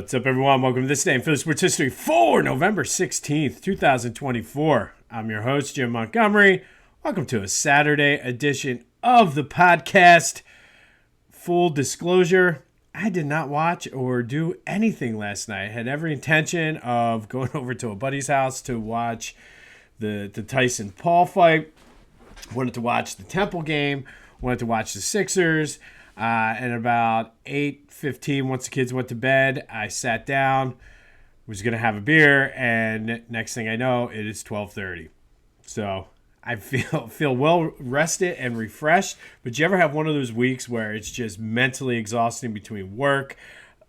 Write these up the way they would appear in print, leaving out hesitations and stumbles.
What's up, everyone? Welcome to This Day in Philly Sports History for November 16th, 2024. I'm your host, Jim Montgomery. Welcome to a Saturday edition of the podcast. Full disclosure, I did not watch or do anything last night. I had every intention of going over to a buddy's house to watch the Tyson Paul fight. Wanted to watch the Temple game. Wanted to watch the Sixers. And about 8:15, once the kids went to bed, I sat down, was going to have a beer, and next thing I know, it is 12:30. So I feel well rested and refreshed. But you ever have one of those weeks where it's just mentally exhausting between work?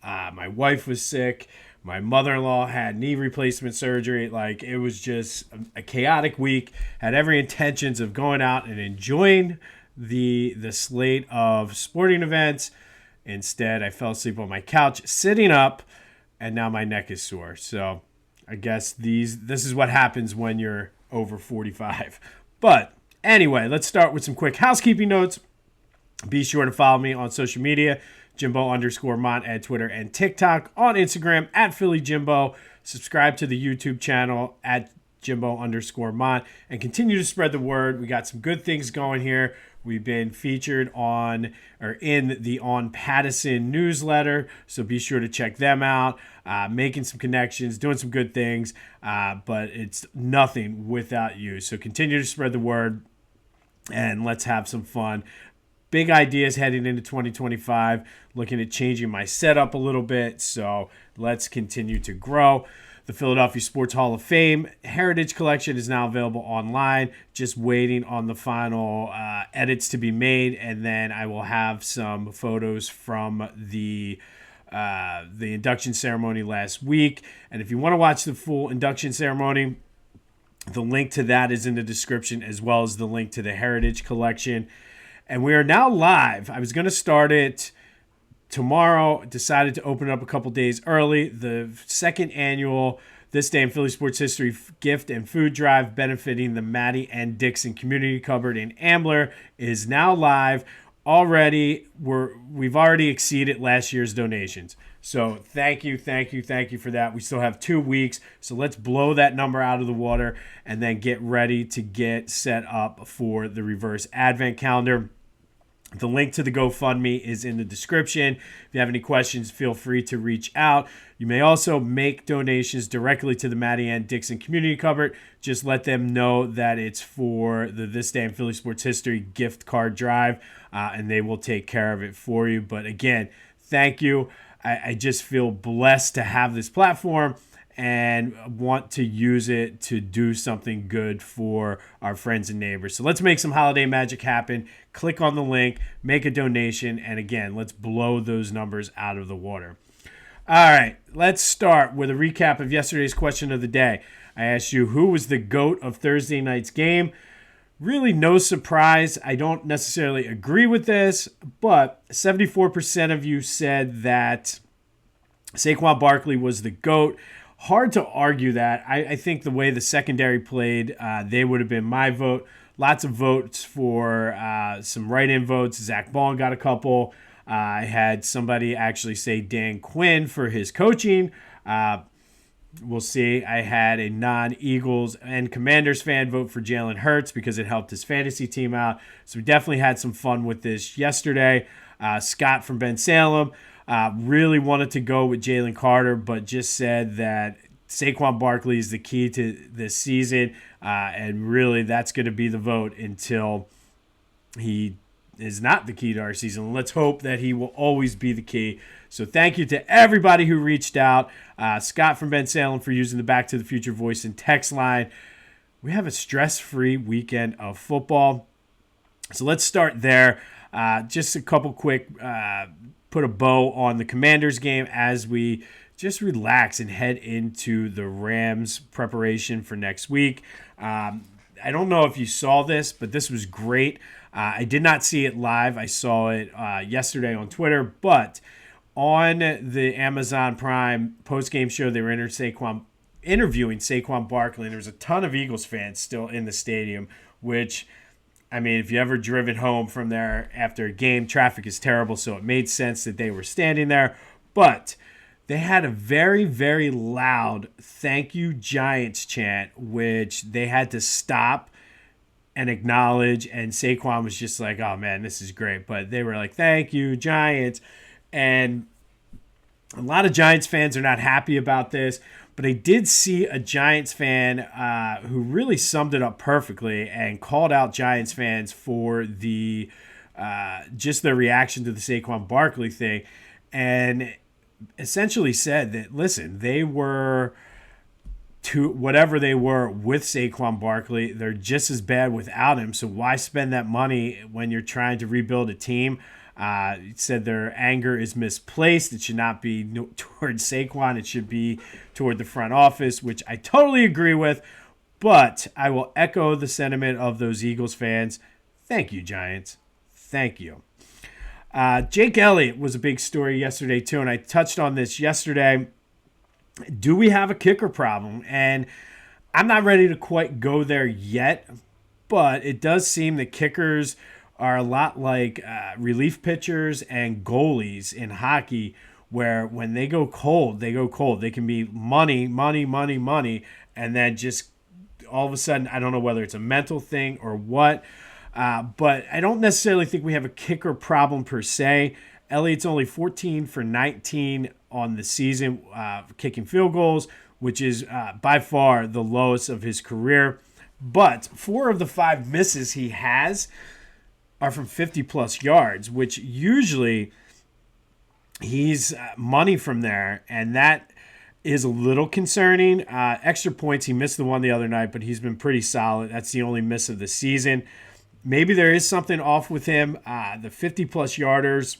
My wife was sick. My mother-in-law had knee replacement surgery. Like, it was just a chaotic week. Had every intentions of going out and enjoying the slate of sporting events. Instead, I fell asleep on my couch sitting up, and now my neck is sore. So I guess this is what happens when you're over 45. But anyway, let's start with some quick housekeeping notes. Be sure to follow me on social media, Jimbo_Mont at Twitter and TikTok, on Instagram at PhillyJimbo. Subscribe to the YouTube channel at Jimbo_Mont, and continue to spread the word. We got some good things going here. We've been featured in the On Pattison newsletter, so be sure to check them out. Making some connections, doing some good things, but it's nothing without you. So continue to spread the word, and let's have some fun. Big ideas heading into 2025, looking at changing my setup a little bit, so let's continue to grow. The Philadelphia Sports Hall of Fame Heritage Collection is now available online. Just waiting on the final edits to be made, and then I will have some photos from the induction ceremony last week. And if you want to watch the full induction ceremony, the link to that is in the description, as well as the link to the Heritage Collection. And we are now live. I was going to start it tomorrow, decided to open it up a couple days early. The second annual This Day in Philly Sports History gift and food drive benefiting the Maddie and Dixon Community Cupboard in Ambler is now live. We've already exceeded last year's donations. So thank you for that. We still have 2 weeks, so let's blow that number out of the water and then get ready to get set up for the reverse advent calendar. The link to the GoFundMe is in the description. If you have any questions, feel free to reach out. You may also make donations directly to the Maddie Ann Dixon Community Cupboard. Just let them know that it's for the This Day in Philly Sports History gift card drive, and they will take care of it for you. But again, thank you. I just feel blessed to have this platform and want to use it to do something good for our friends and neighbors. So let's make some holiday magic happen. Click on the link, make a donation, and again, let's blow those numbers out of the water. All right, let's start with a recap of yesterday's question of the day. I asked you, who was the GOAT of Thursday night's game? Really no surprise. I don't necessarily agree with this, but 74% of you said that Saquon Barkley was the GOAT. Hard to argue that. I think the way the secondary played, they would have been my vote. Lots of votes for some write-in votes. Zach Bond got a couple. I had somebody actually say Dan Quinn for his coaching. We'll see. I had a non-Eagles and Commanders fan vote for Jalen Hurts because it helped his fantasy team out. So we definitely had some fun with this yesterday. Scott from Ben Salem really wanted to go with Jalen Carter, but just said that Saquon Barkley is the key to this season, and really that's going to be the vote until he is not the key to our season. Let's hope that he will always be the key. So thank you to everybody who reached out. Scott from Ben Salem for using the Back to the Future voice and text line. We have a stress-free weekend of football. So let's start there. Just a couple quick put a bow on the Commanders game as we just relax and head into the Rams preparation for next week. I don't know if you saw this, but this was great. I did not see it live. I saw it yesterday on Twitter, but on the Amazon Prime post-game show, they were interviewing Saquon Barkley, and there was a ton of Eagles fans still in the stadium, which, I mean, if you ever driven home from there after a game, traffic is terrible, so it made sense that they were standing there. But they had a very, very loud "Thank you, Giants" chant, which they had to stop and acknowledge. And Saquon was just like, "Oh man, this is great." But they were like, "Thank you, Giants," and a lot of Giants fans are not happy about this. But I did see a Giants fan who really summed it up perfectly and called out Giants fans for the just their reaction to the Saquon Barkley thing, and essentially said that, listen, they were to whatever they were with Saquon Barkley, they're just as bad without him. So why spend that money when you're trying to rebuild a team? Said their anger is misplaced. It should not be towards Saquon. It should be toward the front office, which I totally agree with. But I will echo the sentiment of those Eagles fans. Thank you, Giants. Thank you. Jake Elliott was a big story yesterday, too, and I touched on this yesterday. Do we have a kicker problem? And I'm not ready to quite go there yet, but it does seem that kickers are a lot like relief pitchers and goalies in hockey, where when they go cold, they go cold. They can be money, and then just all of a sudden, I don't know whether it's a mental thing or what, but I don't necessarily think we have a kicker problem per se. Elliott's only 14 for 19 on the season, kicking field goals, which is by far the lowest of his career. But 4 of the 5 misses he has are from 50-plus yards, which usually he's money from there, and that is a little concerning. Extra points, he missed the one the other night, but he's been pretty solid. That's the only miss of the season. Maybe there is something off with him. The 50-plus yarders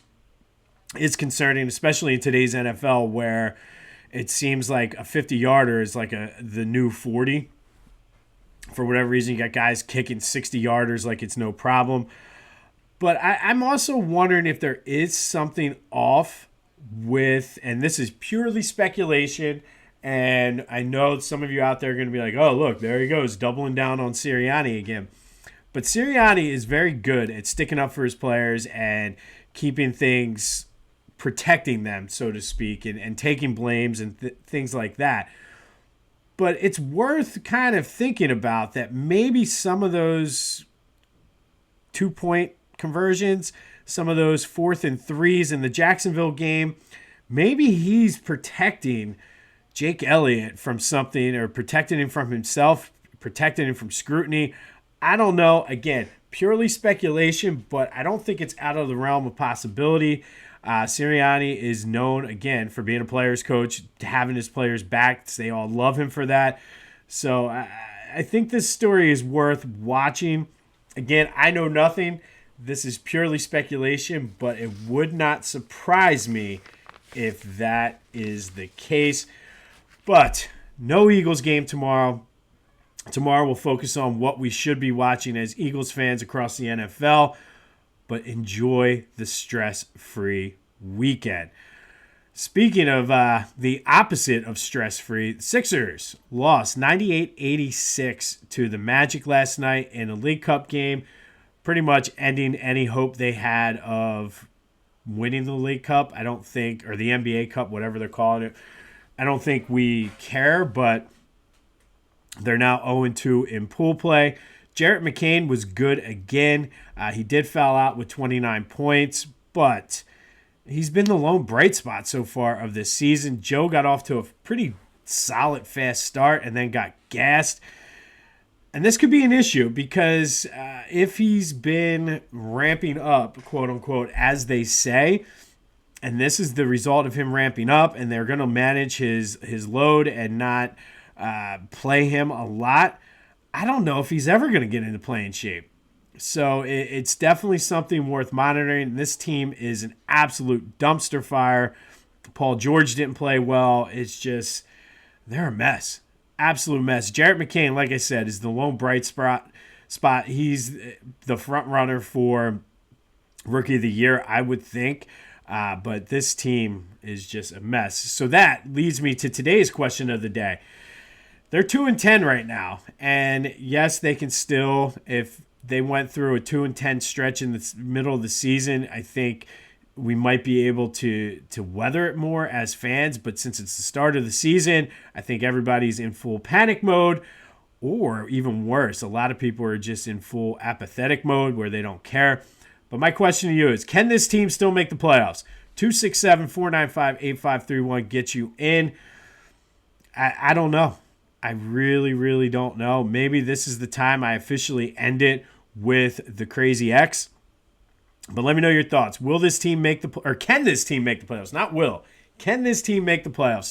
is concerning, especially in today's NFL, where it seems like a 50-yarder is like the new 40. For whatever reason, you got guys kicking 60-yarders like it's no problem. But I'm also wondering if there is something off with, and this is purely speculation, and I know some of you out there are going to be like, oh, look, there he goes, doubling down on Sirianni again. But Sirianni is very good at sticking up for his players and keeping things, protecting them, so to speak, and taking blames and things like that. But it's worth kind of thinking about that maybe some of those 2-point conversions, some of those 4th and 3s in the Jacksonville game, maybe he's protecting Jake Elliott from something, or protecting him from himself, protecting him from scrutiny. I don't know. Again, purely speculation, but I don't think it's out of the realm of possibility. Sirianni is known, again, for being a player's coach, having his players back. They all love him for that. So I think this story is worth watching. Again, I know nothing. This is purely speculation, but it would not surprise me if that is the case. But no Eagles game tomorrow. Tomorrow we'll focus on what we should be watching as Eagles fans across the NFL. But enjoy the stress-free weekend. Speaking of the opposite of stress-free, Sixers lost 98-86 to the Magic last night in a League Cup game, pretty much ending any hope they had of winning the League Cup. I don't think, or the NBA Cup, whatever they're calling it. I don't think we care, but they're now 0-2 in pool play. Jarrett McCain was good again. He did foul out with 29 points, but he's been the lone bright spot so far of this season. Joe got off to a pretty solid, fast start and then got gassed. And this could be an issue because if he's been ramping up, quote unquote, as they say, and this is the result of him ramping up, and they're going to manage his load and not play him a lot, I don't know if he's ever going to get into playing shape. So it's definitely something worth monitoring. This team is an absolute dumpster fire. Paul George didn't play well. It's just, they're a mess. Absolute mess. Jarrett McCain, like I said, is the lone bright spot. He's the front runner for Rookie of the Year, I would think. But this team is just a mess. So that leads me to today's question of the day. They're 2-10 right now. And yes, they can still, if they went through a 2-10 stretch in the middle of the season, I think we might be able to weather it more as fans. But since it's the start of the season, I think everybody's in full panic mode. Or even worse, a lot of people are just in full apathetic mode where they don't care. But my question to you is, can this team still make the playoffs? 267-495-8531 gets you in. I don't know. I really, really don't know. Maybe this is the time I officially end it with the Crazy X. But let me know your thoughts. Will this team make can this team make the playoffs? Not will. Can this team make the playoffs?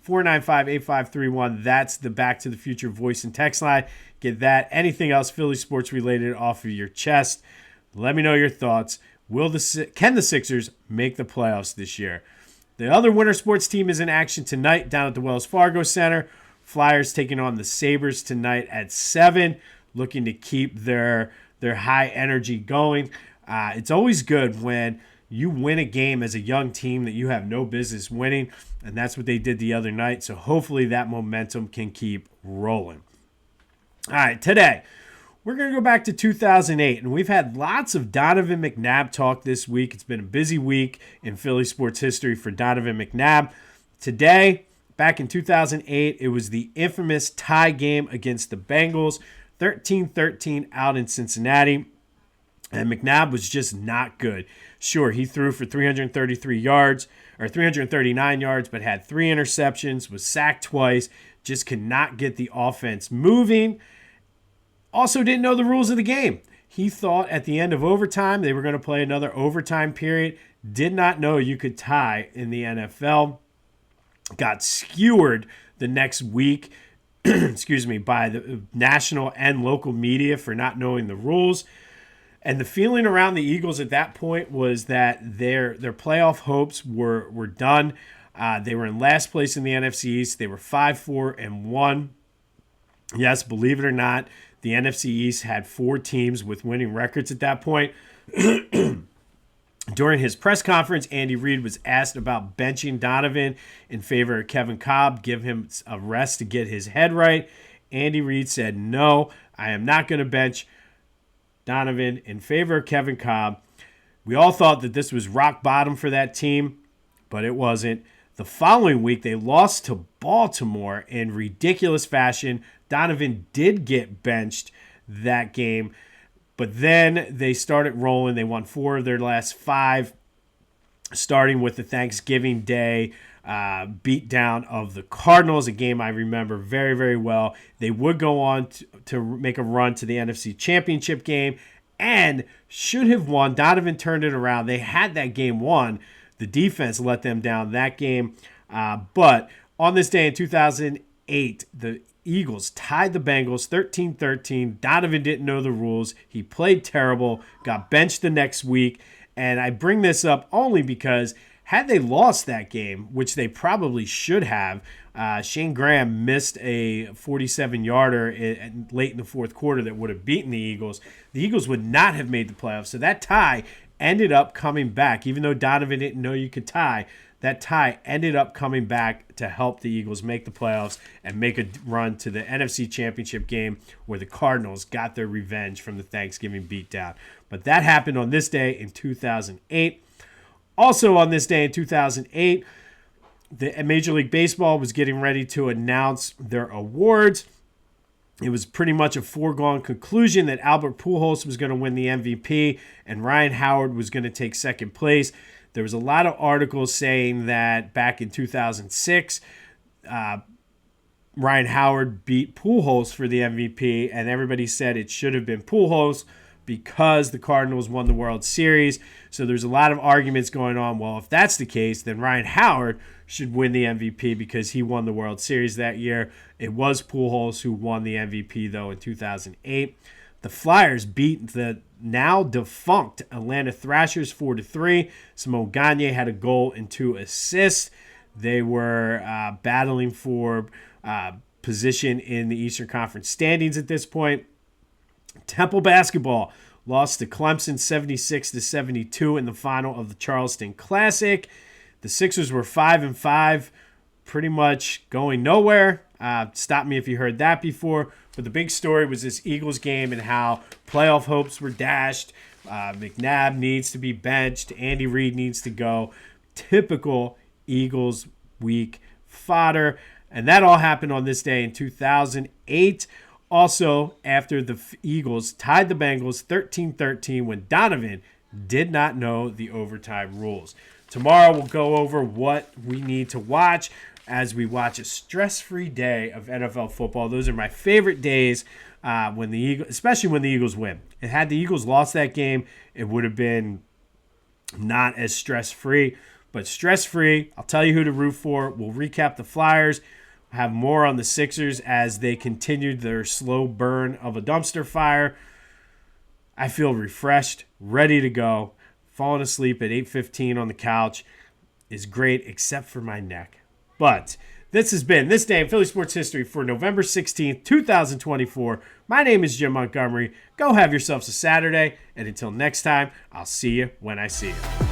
267-495-8531. That's the Back to the Future voice and text line. Get that. Anything else Philly sports related off of your chest. Let me know your thoughts. Can the Sixers make the playoffs this year? The other winter sports team is in action tonight down at the Wells Fargo Center. Flyers taking on the Sabres tonight at 7, looking to keep their high energy going. It's always good when you win a game as a young team that you have no business winning, and that's what they did the other night. So hopefully that momentum can keep rolling. All right, today we're going to go back to 2008, and we've had lots of Donovan McNabb talk this week. It's been a busy week in Philly sports history for Donovan McNabb. Today, back in 2008, it was the infamous tie game against the Bengals, 13-13 out in Cincinnati, and McNabb was just not good. Sure, he threw for 339 yards, but had 3 interceptions, was sacked twice, just could not get the offense moving. Also didn't know the rules of the game. He thought at the end of overtime they were going to play another overtime period. Did not know you could tie in the NFL. Got skewered the next week by the national and local media for not knowing the rules. And the feeling around the Eagles at that point was that their playoff hopes were done. They were in last place in the NFC East. They were 5-4-1. Yes, believe it or not, the NFC East had 4 teams with winning records at that point. During his press conference, Andy Reid was asked about benching Donovan in favor of Kevin Kolb, give him a rest to get his head right. Andy Reid said, no, I am not going to bench Donovan in favor of Kevin Kolb. We all thought that this was rock bottom for that team, but it wasn't. The following week, they lost to Baltimore in ridiculous fashion. Donovan did get benched that game, but then they started rolling. They won 4 of their last 5, starting with the Thanksgiving Day beatdown of the Cardinals, a game I remember very, very well. They would go on to make a run to the NFC Championship game and should have won. Donovan turned it around. They had that game won. The defense let them down that game. But on this day in 2008, the Eagles tied the Bengals 13-13. Donovan didn't know the rules. He played terrible, got benched the next week. And I bring this up only because had they lost that game, which they probably should have, Shane Graham missed a 47-yarder late in the fourth quarter that would have beaten the Eagles. The Eagles would not have made the playoffs. So that tie ended up coming back. Even though Donovan didn't know you could tie, that tie ended up coming back to help the Eagles make the playoffs and make a run to the NFC Championship game where the Cardinals got their revenge from the Thanksgiving beatdown. But that happened on this day in 2008. Also on this day in 2008, the Major League Baseball was getting ready to announce their awards. It was pretty much a foregone conclusion that Albert Pujols was going to win the MVP and Ryan Howard was going to take second place. There was a lot of articles saying that back in 2006, Ryan Howard beat Pujols for the MVP, and everybody said it should have been Pujols because the Cardinals won the World Series. So there's a lot of arguments going on. Well, if that's the case, then Ryan Howard should win the MVP because he won the World Series that year. It was Pujols who won the MVP, though, in 2008. The Flyers beat the now defunct Atlanta Thrashers 4-3. Simone Gagne had a goal and 2 assists. They were battling for position in the Eastern Conference standings at this point. Temple basketball lost to Clemson 76-72 in the final of the Charleston Classic. The Sixers were 5-5, pretty much going nowhere. Stop me if you heard that before. But the big story was this Eagles game and how playoff hopes were dashed. McNabb needs to be benched. Andy Reid needs to go. Typical Eagles week fodder. And that all happened on this day in 2008. Also, after the Eagles tied the Bengals 13-13 when Donovan did not know the overtime rules. Tomorrow we'll go over what we need to watch as we watch a stress-free day of NFL football. Those are my favorite days when the Eagles, especially when the Eagles win. And had the Eagles lost that game, it would have been not as stress-free. But stress-free, I'll tell you who to root for. We'll recap the Flyers. Have more on the Sixers as they continued their slow burn of a dumpster fire. I feel refreshed, ready to go. Falling asleep at 8:15 on the couch is great, except for my neck. But this has been This Day in Philly Sports History for November 16th, 2024. My name is Jim Montgomery. Go have yourselves a Saturday, and until next time, I'll see you when I see you.